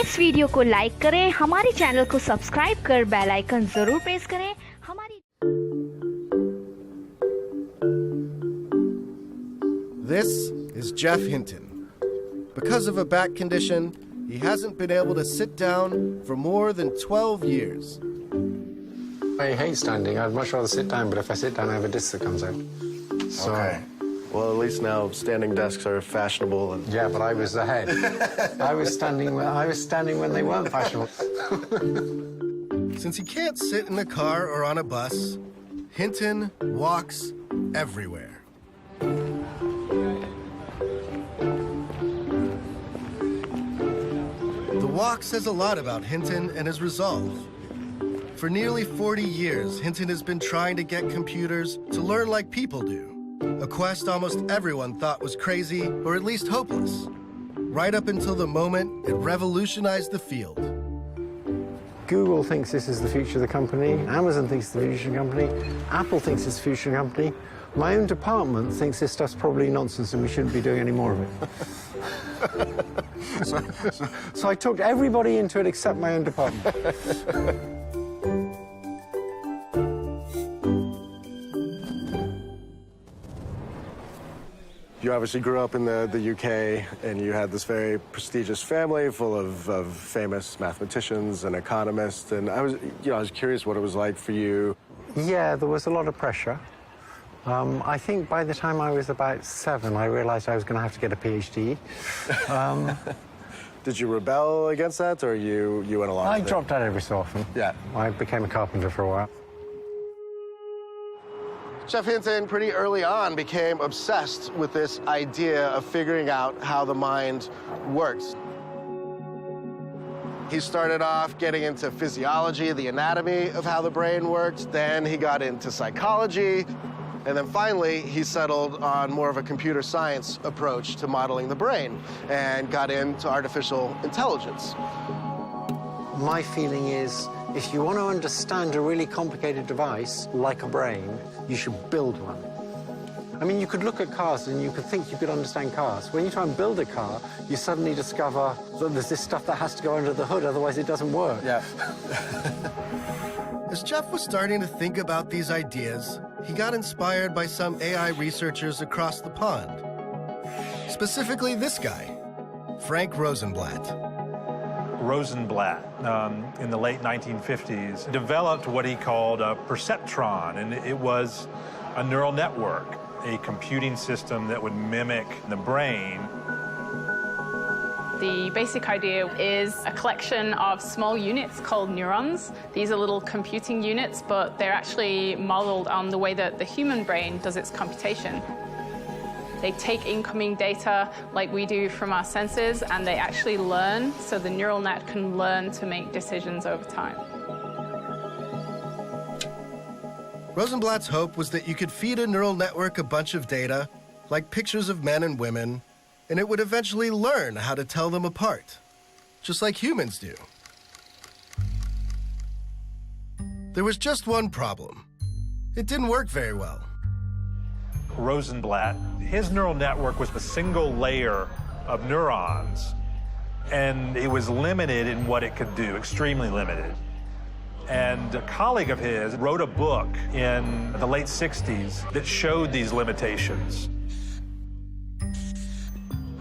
इस वीडियो को लाइक करें, हमारे चैनल को सब्सक्राइब कर बेल आइकन जरूर प्रेस करें। This is Jeff Hinton. Because of a back condition, he hasn't been able to sit down for more than 12 years. I hate standing. I'd much rather sit down, but if I sit down, I have a disc that comes out. So, Okay. Well, at least now standing desks are fashionable. And yeah, but I was ahead. I was standing when they weren't fashionable. Since he can't sit in a car or on a bus, Hinton walks everywhere. The walk says a lot about Hinton and his resolve. For nearly 40 years, Hinton has been trying to get computers to learn like people do, a quest almost everyone thought was crazy or at least hopeless, right up until the moment it revolutionized the field. Google thinks this is the future of the company. Amazon thinks it's the future of the company. Apple thinks it's the future of the company. My own department thinks this stuff's probably nonsense and we shouldn't be doing any more of it. So I talked everybody into it except my own department. You obviously grew up in the UK, and you had this very prestigious family full of famous mathematicians and economists. And I was curious what it was like for you. Yeah, there was a lot of pressure. I think by the time I was about 7, I realized I was going to have to get a PhD. Did you rebel against that, or you went along with it? I dropped out every so often. Yeah. I became a carpenter for a while. Jeff Hinton, pretty early on, became obsessed with this idea of figuring out how the mind works. He started off getting into physiology, the anatomy of how the brain works. Then he got into psychology. And then finally, he settled on more of a computer science approach to modeling the brain and got into artificial intelligence. My feeling is, if you want to understand a really complicated device, like a brain, you should build one. I mean, you could look at cars and you could think you could understand cars. When you try and build a car, you suddenly discover that there's this stuff that has to go under the hood, otherwise it doesn't work. Yeah. As Jeff was starting to think about these ideas, he got inspired by some AI researchers across the pond. Specifically this guy, Frank Rosenblatt. Rosenblatt, in the late 1950s, developed what he called a perceptron, and it was a neural network, a computing system that would mimic the brain. The basic idea is a collection of small units called neurons. These are little computing units, but they're actually modeled on the way that the human brain does its computation. They take incoming data like we do from our senses, and they actually learn, so the neural net can learn to make decisions over time. Rosenblatt's hope was that you could feed a neural network a bunch of data, like pictures of men and women, and it would eventually learn how to tell them apart, just like humans do. There was just one problem. It didn't work very well. Rosenblatt, his neural network was a single layer of neurons, and it was limited in what it could do, extremely limited. And a colleague of his wrote a book in the late 60s that showed these limitations.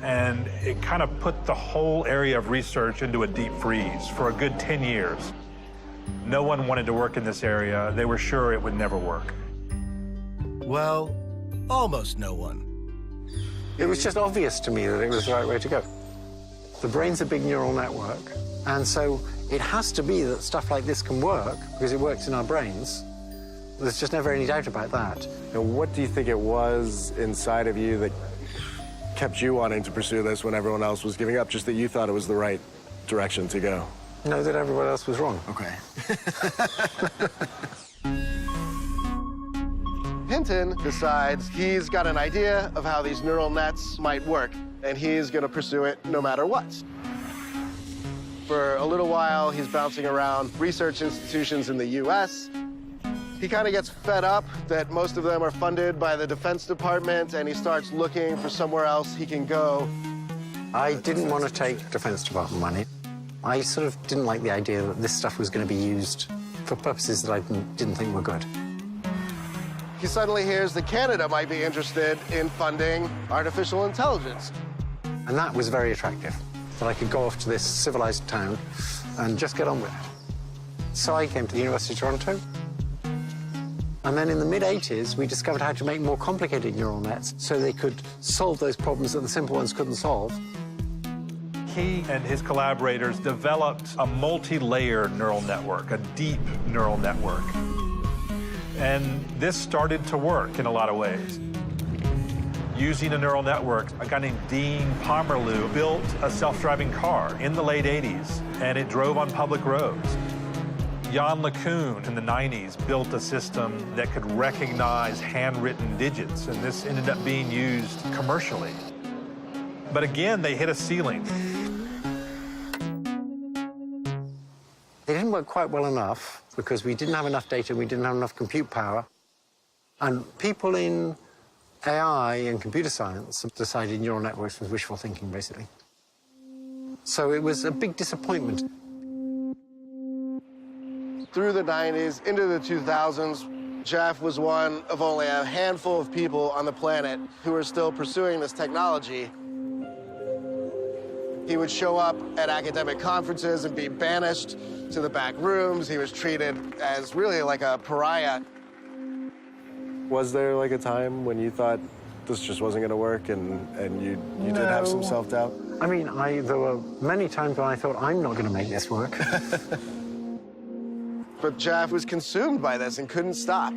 And it kind of put the whole area of research into a deep freeze for a good 10 years. No one wanted to work in this area. They were sure it would never work. Well, almost no one. It was just obvious to me that it was the right way to go. The brain's a big neural network, and so it has to be that stuff like this can work because it works in our brains. There's just never any doubt about that. Now, what do you think it was inside of you that kept you wanting to pursue this when everyone else was giving up, just that you thought it was the right direction to go? No, that everyone else was wrong. Okay. Hinton decides he's got an idea of how these neural nets might work, and he's going to pursue it no matter what. For a little while, he's bouncing around research institutions in the US. He kind of gets fed up that most of them are funded by the Defense Department, and he starts looking for somewhere else he can go. I didn't want to take Defense Department money. I sort of didn't like the idea that this stuff was going to be used for purposes that I didn't think were good. He suddenly hears that Canada might be interested in funding artificial intelligence. And that was very attractive, that I could go off to this civilized town and just get on with it. So I came to the University of Toronto. And then in the mid-'80s, we discovered how to make more complicated neural nets so they could solve those problems that the simple ones couldn't solve. He and his collaborators developed a multi-layer neural network, a deep neural network. And this started to work in a lot of ways. Using a neural network, a guy named Dean Pomerleau built a self-driving car in the late 80s, and it drove on public roads. Jan LeCun in the 90s built a system that could recognize handwritten digits, and this ended up being used commercially. But again, they hit a ceiling. It didn't work quite well enough because we didn't have enough data, we didn't have enough compute power. And people in AI and computer science have decided neural networks was wishful thinking, basically. So it was a big disappointment. Through the 90s, into the 2000s, Jeff was one of only a handful of people on the planet who were still pursuing this technology. He would show up at academic conferences and be banished to the back rooms. He was treated as really like a pariah. Was there like a time when you thought this just wasn't going to work and you did have some self-doubt? I mean, there were many times when I thought, I'm not going to make this work. But Jeff was consumed by this and couldn't stop.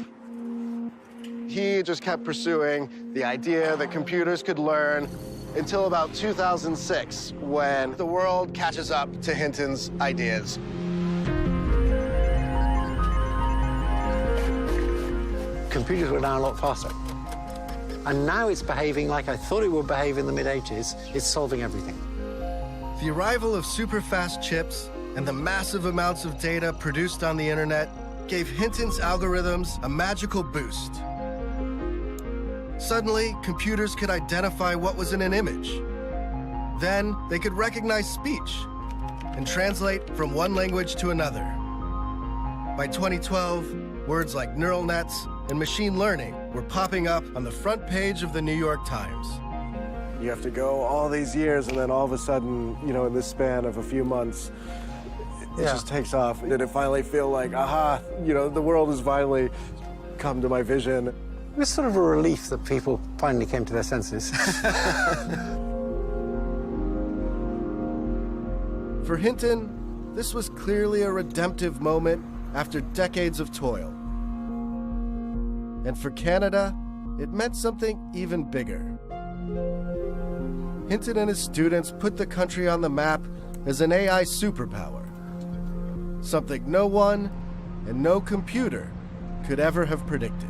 He just kept pursuing the idea that computers could learn until about 2006, when the world catches up to Hinton's ideas. Computers were now a lot faster. And now it's behaving like I thought it would behave in the mid-'80s. It's solving everything. The arrival of super-fast chips and the massive amounts of data produced on the internet gave Hinton's algorithms a magical boost. Suddenly, computers could identify what was in an image. Then, they could recognize speech and translate from one language to another. By 2012, words like neural nets and machine learning were popping up on the front page of the New York Times. You have to go all these years, and then all of a sudden, you know, in this span of a few months, it just takes off. Did it finally feel like, aha, you know, the world has finally come to my vision? It was sort of a relief that people finally came to their senses. For Hinton, this was clearly a redemptive moment after decades of toil. And for Canada, it meant something even bigger. Hinton and his students put the country on the map as an AI superpower, something no one and no computer could ever have predicted.